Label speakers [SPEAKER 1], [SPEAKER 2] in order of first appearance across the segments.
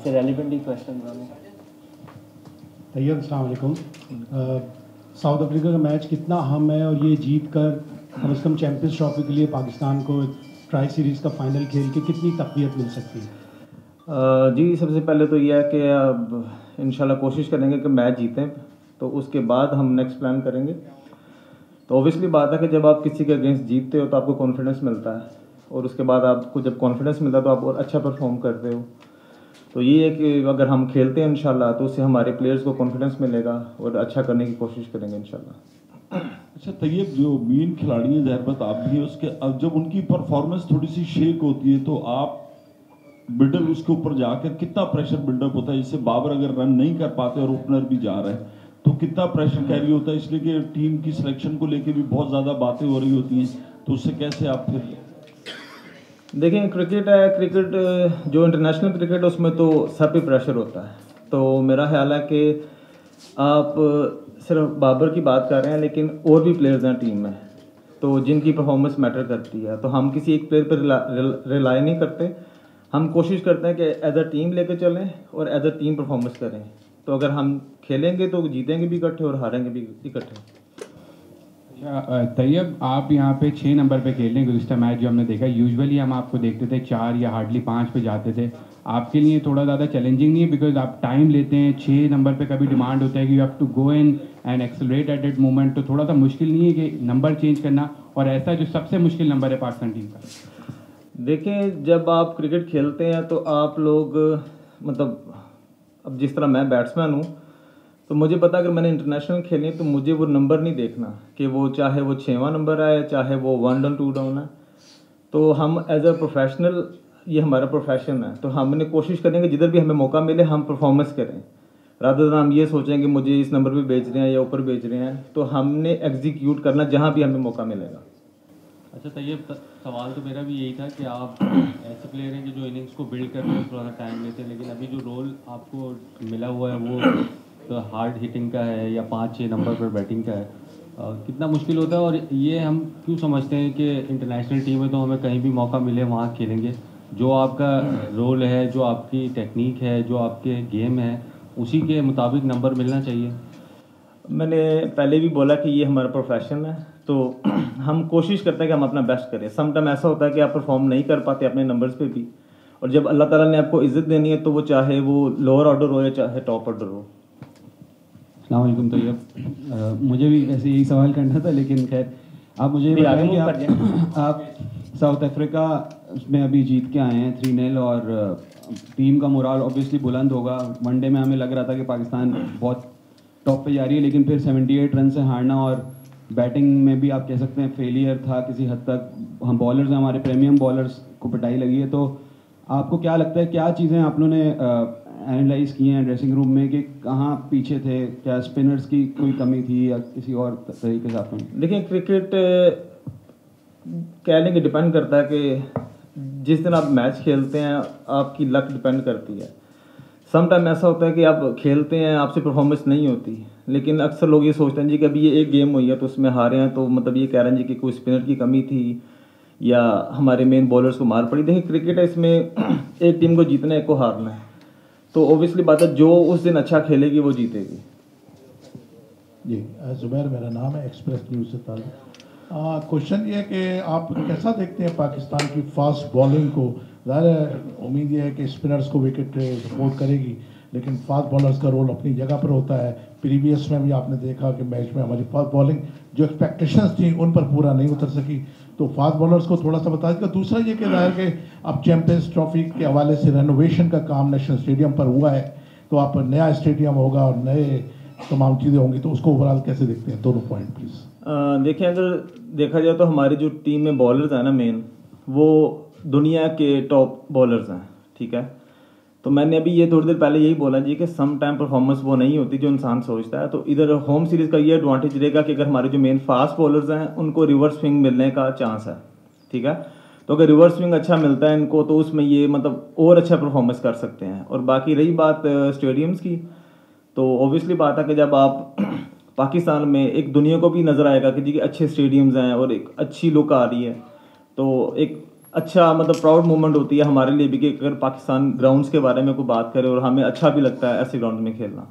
[SPEAKER 1] इससे रेलिवेंट ही क्वेश्चन हैं।
[SPEAKER 2] तैयब अस्सलाम वालेकुम। साउथ अफ्रीका का मैच कितना अहम है और ये जीत कर कम से कम चैंपियंस ट्रॉफी के लिए पाकिस्तान को ट्राई सीरीज़ का फाइनल खेल के कितनी तक़वियत मिल सकती है?
[SPEAKER 3] जी, सबसे पहले तो यह है कि अब इंशाल्लाह कोशिश करेंगे कि मैच जीतें, तो उसके बाद हम नेक्स्ट प्लान करेंगे। तो ऑब्वियसली बात है कि जब आप किसी के अगेंस्ट जीतते हो तो आपको कॉन्फिडेंस मिलता है, और उसके बाद आपको जब कॉन्फिडेंस मिलता है तो आप और अच्छा परफॉर्म करते हो। तो ये है कि अगर हम खेलते हैं इंशाल्लाह तो उससे हमारे प्लेयर्स को कॉन्फिडेंस मिलेगा और अच्छा करने की कोशिश करेंगे इंशाल्लाह।
[SPEAKER 4] अच्छा तैयब, जो मेन खिलाड़ी है जहरबत आप भी हैं, उसके अब जब उनकी परफॉर्मेंस थोड़ी सी शेक होती है तो आप बिल्डर उसके ऊपर जाकर कितना प्रेशर बिल्डअप होता है? जैसे बाबर अगर रन नहीं कर पाते और ओपनर भी जा रहा है तो कितना प्रेशर कैरी होता है, इसलिए कि टीम की सिलेक्शन को लेकर भी बहुत ज़्यादा बातें हो रही होती हैं, तो उससे कैसे आप फिर?
[SPEAKER 3] देखिए, क्रिकेट है, क्रिकेट जो इंटरनेशनल क्रिकेट है उसमें तो सब पे प्रेशर होता है। तो मेरा ख्याल है कि आप सिर्फ बाबर की बात कर रहे हैं, लेकिन और भी प्लेयर्स हैं टीम में तो जिनकी परफॉर्मेंस मैटर करती है। तो हम किसी एक प्लेयर पर रिलाई नहीं करते, हम कोशिश करते हैं कि एज अ टीम लेकर चलें और एज अ टीम परफॉर्मेंस करें। तो अगर हम खेलेंगे तो जीतेंगे भी इकट्ठे और हारेंगे भी इकट्ठे।
[SPEAKER 5] तैयब, आप यहाँ पे 6 नंबर पे खेल रहे हैं। गुज़िश्ता मैच जो हमने देखा, यूजुअली हम आपको देखते थे 4 या हार्डली 5 पे जाते थे। आपके लिए थोड़ा ज़्यादा चैलेंजिंग नहीं है, बिकॉज आप टाइम लेते हैं? 6 नंबर पे कभी डिमांड होता है कि you have to go in and accelerate at that moment, तो थोड़ा सा मुश्किल नहीं है कि नंबर चेंज करना, और ऐसा जो सबसे मुश्किल नंबर है पाकिस्तान टीम का?
[SPEAKER 3] देखें, जब आप क्रिकेट खेलते हैं तो आप लोग मतलब अब जिस तरह मैं बैट्समैन हूँ तो मुझे पता अगर मैंने इंटरनेशनल खेलनी है तो मुझे वो नंबर नहीं देखना कि वो चाहे वो 6वां नंबर है चाहे वो 1 डाउन 2 डाउन है। तो हम एज अ प्रोफेशनल, ये हमारा प्रोफेशन है, तो हमने कोशिश करेंगे जिधर भी हमें मौका मिले हम परफॉर्मेंस करें, रादर देन हम ये सोचें कि मुझे इस नंबर पे बेच रहे हैं या ऊपर बेच रहे हैं। तो हमने एग्जीक्यूट करना जहाँ भी हमें मौका मिलेगा।
[SPEAKER 6] अच्छा तैयब, सवाल तो मेरा भी यही था कि आप ऐसे प्लेयर हैं कि जो इनिंग्स को बिल्ड करने में थोड़ा सा टाइम लेते हैं, लेकिन अभी जो रोल आपको मिला हुआ है वो तो हार्ड हिटिंग का है या 5-6 नंबर पर बैटिंग का है, कितना मुश्किल होता है? और ये हम क्यों समझते हैं कि इंटरनेशनल टीम में तो हमें कहीं भी मौका मिले वहाँ खेलेंगे? जो आपका रोल है, जो आपकी टेक्निक है, जो आपके गेम है, उसी के मुताबिक नंबर मिलना चाहिए।
[SPEAKER 3] मैंने पहले भी बोला कि ये हमारा प्रोफेशन है, तो हम कोशिश करते हैं कि हम अपना बेस्ट करें। सम टाइम ऐसा होता है कि आप परफॉर्म नहीं कर पाते अपने नंबर्स पे भी, और जब अल्लाह ताला ने आपको इज़्ज़त देनी है तो वो चाहे वो लोअर ऑर्डर हो या चाहे टॉप ऑर्डर हो।
[SPEAKER 5] अस्सलाम वालेकुम तैयब, मुझे भी ऐसे यही सवाल करना था, लेकिन खैर आप मुझे बताएं कि आप साउथ अफ्रीका में अभी जीत के आए हैं 3-0, और टीम का मोराल ऑब्वियसली बुलंद होगा। वनडे में हमें लग रहा था कि पाकिस्तान बहुत टॉप पे जा रही है, लेकिन फिर 78 रन से हारना, और बैटिंग में भी आप कह सकते हैं फेलियर था किसी हद तक। हम बॉलर्स हैं, हमारे प्रीमियम बॉलर्स को पिटाई लगी है। तो आपको क्या लगता है, क्या चीज़ें आप लोगों ने एनालाइज किए हैं ड्रेसिंग रूम में कि कहाँ पीछे थे? क्या स्पिनर्स की कोई कमी थी या किसी और तरीके से आपने?
[SPEAKER 3] देखिए, क्रिकेट कह लेंगे डिपेंड करता है कि जिस दिन आप मैच खेलते हैं आपकी लक डिपेंड करती है। सम टाइम ऐसा होता है कि आप खेलते हैं, आपसे परफॉर्मेंस नहीं होती, लेकिन अक्सर लोग ये सोचते हैं जी कि अभी ये एक गेम हुई है तो उसमें हारे हैं, तो मतलब ये कह रहे हैं जी कि कोई स्पिनर की कमी थी या हमारे मेन बॉलर्स को मार पड़ी। देखिए, क्रिकेट है, इसमें एक टीम को जीतना है, एक को हारना है, तो ओबियसली बात है जो उस दिन अच्छा खेलेगी वो जीतेगी।
[SPEAKER 7] जी, ज़ुबैर मेरा नाम है, एक्सप्रेस न्यूज़ से ताल्लुक़। क्वेश्चन ये है कि आप कैसा देखते हैं पाकिस्तान की फास्ट बॉलिंग को? ज़ाहिर उम्मीद ये है कि स्पिनर्स को विकेट सपोर्ट करेगी, लेकिन फास्ट बॉलर्स का रोल अपनी जगह पर होता है। प्रीवियस में भी आपने देखा कि मैच में हमारी फास्ट बॉलिंग जो एक्सपेक्टेशंस थी उन पर पूरा नहीं उतर सकी, तो फास्ट बॉलर्स को थोड़ा सा बता दीजिएगा। दूसरा ये कि ज़ाहिर कि अब चैंपियंस ट्रॉफी के हवाले से रेनोवेशन का काम नेशनल स्टेडियम पर हुआ है, तो आप नया स्टेडियम होगा और नए तमाम चीज़ें होंगी, तो उसको ओवरऑल कैसे देखते हैं? दोनों पॉइंट प्लीज़।
[SPEAKER 3] देखिए, अगर देखा जाए तो हमारी जो टीम में बॉलर्स हैं ना मेन, वो दुनिया के टॉप बॉलर्स हैं, ठीक है। तो मैंने अभी ये थोड़ी देर पहले यही बोला जी कि सम टाइम परफॉर्मेंस वो नहीं होती जो इंसान सोचता है। तो इधर होम सीरीज़ का ये एडवांटेज रहेगा कि अगर हमारे जो मेन फास्ट बॉलर्स हैं उनको रिवर्स स्विंग मिलने का चांस है, ठीक है। तो अगर रिवर्स स्विंग अच्छा मिलता है इनको तो उसमें ये मतलब और अच्छा परफॉर्मेंस कर सकते हैं। और बाकी रही बात स्टेडियम्स की, तो ऑब्वियसली बात है कि जब आप पाकिस्तान में एक दुनिया को भी नज़र आएगा कि जी अच्छे स्टेडियम्स हैं और एक अच्छी लुक आ रही है, तो एक अच्छा मतलब प्राउड मोमेंट होती है हमारे लिए भी कि अगर पाकिस्तान ग्राउंड्स के बारे में कोई बात करे और हमें अच्छा भी लगता है ऐसे ग्राउंड में खेलना।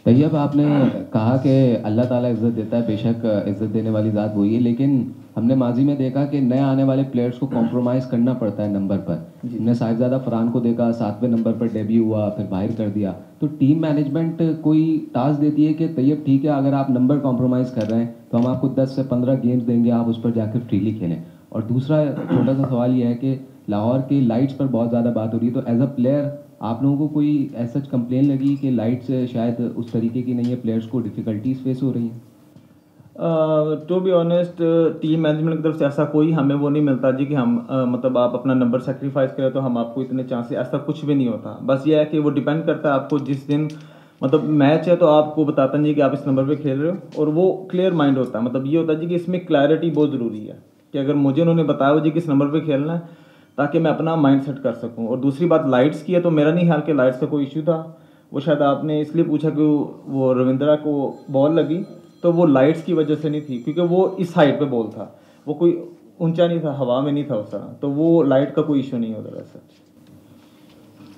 [SPEAKER 1] तैयब, आपने कहा कि अल्लाह ताला इज़्ज़त देता है, बेशक इज़्ज़त देने वाली ज़ात वही है, लेकिन हमने माजी में देखा कि नए आने वाले प्लेयर्स को कॉम्प्रोमाइज़ करना पड़ता है नंबर पर। हमने साहिबजादा फरहान को देखा, 7वें नंबर पर डेब्यू हुआ, फिर बाहर कर दिया। तो टीम मैनेजमेंट कोई टास्क देती है कि तैयब ठीक है, अगर आप नंबर कॉम्प्रोमाइज़ कर रहे हैं तो हम आपको 10 से 15 गेम्स देंगे, आप उस पर जाकर फ्रीली खेलें। और दूसरा छोटा सा सवाल ये है कि लाहौर की लाइट्स पर बहुत ज़्यादा बात हो रही है, तो एज अ प्लेयर आप लोगों को कोई ऐसा कंप्लेन लगी कि लाइट्स शायद उस तरीके की नहीं है, प्लेयर्स को डिफ़िकल्टीज फेस हो रही हैं?
[SPEAKER 3] To be honest, team management की तरफ से ऐसा कोई हमें वो नहीं मिलता जी कि हम मतलब आप अपना नंबर सेक्रीफाइस करें तो हम आपको इतने चांसेस, ऐसा कुछ भी नहीं होता। बस ये है कि वो डिपेंड करता है आपको जिस दिन मतलब मैच है तो आपको बताता नहीं कि आप इस नंबर पे खेल रहे हो, और वो क्लियर माइंड होता है। मतलब ये होता है जी कि इसमें क्लैरिटी बहुत ज़रूरी है कि अगर मुझे उन्होंने बताया हो जी किस नंबर पे खेलना है ताकि मैं अपना माइंड सेट कर सकूं। और दूसरी बात लाइट्स की है, तो मेरा नहीं ख्याल कि लाइट्स का कोई इशू था। वो शायद आपने इसलिए पूछा कि वो रविंद्रा को बॉल लगी, तो वो लाइट्स की वजह से नहीं थी, क्योंकि वो इस हाइट पे बॉल था, वो कोई ऊंचा नहीं था, हवा में नहीं था उस तरह, तो वो लाइट का कोई इशू नहीं होता वैसे।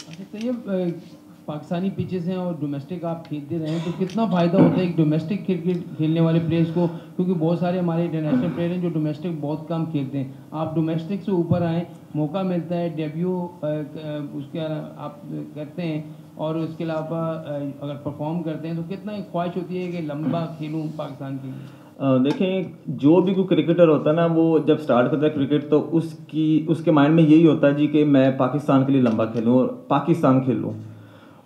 [SPEAKER 8] अच्छा, तो ये पाकिस्तानी पिचेस हैं और डोमेस्टिक आप खेलते रहे हैं, तो कितना फ़ायदा होता है एक डोमेस्टिक क्रिकेट खेलने वाले प्लेयर्स को? क्योंकि बहुत सारे हमारे इंटरनेशनल प्लेयर हैं जो डोमेस्टिक बहुत कम खेलते हैं। आप डोमेस्टिक से ऊपर आएँ, मौका मिलता है, डेब्यू उसके आप करते हैं, और उसके अलावा अगर परफॉर्म करते हैं तो कितना ख्वाहिश होती है कि लंबा खेलूँ पाकिस्तान के लिए?
[SPEAKER 3] देखें, जो भी कोई क्रिकेटर होता है ना, वो जब स्टार्ट करता है क्रिकेट तो उसके माइंड में यही होता है जी कि मैं पाकिस्तान के लिए लंबा खेलूँ और पाकिस्तान खेलूँ।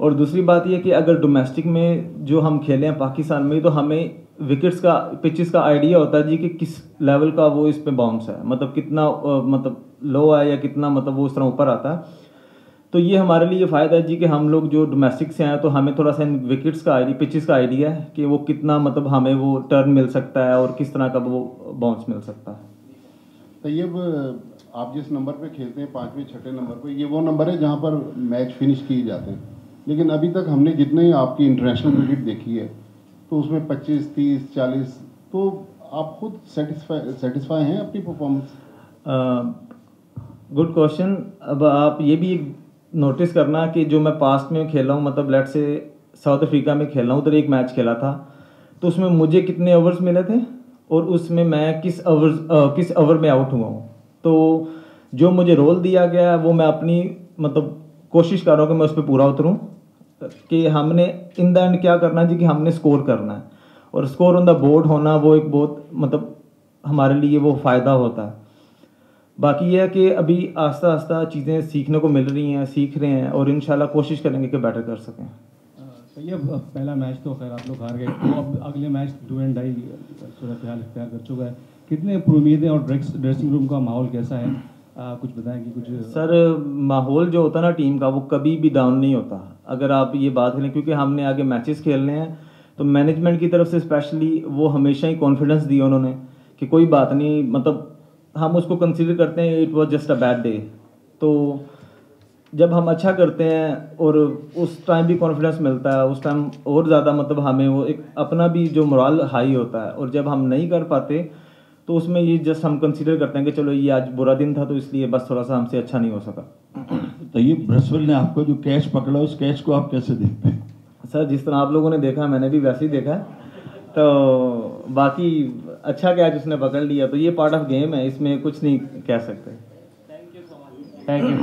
[SPEAKER 3] और दूसरी बात ये कि अगर डोमेस्टिक में जो हम खेले हैं पाकिस्तान में, तो हमें विकेट्स का, पिचेस का आइडिया होता है जी कि किस लेवल का वो इस पे बाउंस है, मतलब कितना मतलब लो है या कितना मतलब वो उस तरह ऊपर आता है। तो ये हमारे लिए फ़ायदा है जी कि हम लोग जो डोमेस्टिक से आए तो हमें थोड़ा सा विकेट्स का आइडिया, पिचेस का आइडिया है कि वो कितना मतलब हमें वो टर्न मिल सकता है और किस तरह का वो बाउंस मिल सकता है।
[SPEAKER 9] तैयब, आप जिस नंबर पे खेलते हैं 5वें 6ठे नंबर पे, ये वो नंबर है जहाँ पर मैच फिनिश किए जाते हैं, लेकिन अभी तक हमने जितने आपकी इंटरनेशनल क्रिकेट देखी है तो उसमें 25, 30, 40, तो आप खुद सेटिस्फाई हैं अपनी परफॉर्मेंस?
[SPEAKER 3] Good question. अब आप ये भी नोटिस करना कि जो मैं पास्ट में खेला हूँ, मतलब लेट से साउथ अफ्रीका में खेला हूँ, उधर एक मैच खेला था, तो उसमें मुझे कितने ओवर्स मिले थे और उसमें मैं किस ओवर में आउट हुआ हूँ। तो जो मुझे रोल दिया गया है वो मैं अपनी मतलब कोशिश कर रहा हूँ कि मैं उस पर पूरा उतरूँ, कि हमने इन द एंड क्या करना है जी कि हमने स्कोर करना है, और स्कोर ऑन द बोर्ड होना वो एक बहुत मतलब हमारे लिए वो फ़ायदा होता है। बाकी ये है कि अभी आस्ता आस्ता चीज़ें सीखने को मिल रही हैं, सीख रहे हैं, और इंशाल्लाह कोशिश करेंगे कि बेटर कर सकें।
[SPEAKER 5] तो ये पहला मैच तो खैर आप लोग हार गए, तो अब अगले मैच डू एंड डाई सूरत हाल इख्तियार कर चुका है, कितने उम्मीद हैं और ड्रेसिंग रूम का माहौल कैसा है? कुछ बताएंगे कुछ?
[SPEAKER 3] सर, माहौल जो होता है ना टीम का, वो कभी भी डाउन नहीं होता अगर आप ये बात करें, क्योंकि हमने आगे मैचेस खेलने हैं, तो मैनेजमेंट की तरफ से स्पेशली वो हमेशा ही कॉन्फिडेंस दिया उन्होंने कि कोई बात नहीं, मतलब हम उसको कंसीडर करते हैं it was just a bad day. तो जब हम अच्छा करते हैं और उस टाइम भी कॉन्फिडेंस मिलता है, उस टाइम और ज़्यादा मतलब हमें वो एक अपना भी जो मोरल हाई होता है, और जब हम नहीं कर पाते तो उसमें ये जस्ट हम कंसीडर करते हैं कि चलो ये आज बुरा दिन था तो इसलिए बस थोड़ा सा हमसे अच्छा नहीं हो सका।
[SPEAKER 4] तो ये ब्रसवेल ने आपको जो कैच पकड़ा, उस कैच को आप कैसे देखते हैं?
[SPEAKER 3] सर, जिस तरह आप लोगों ने देखा मैंने भी वैसे ही देखा है, तो बाकी अच्छा कैच उसने पकड़ लिया, तो ये पार्ट ऑफ गेम है, इसमें कुछ नहीं कह सकते।
[SPEAKER 8] Thank you.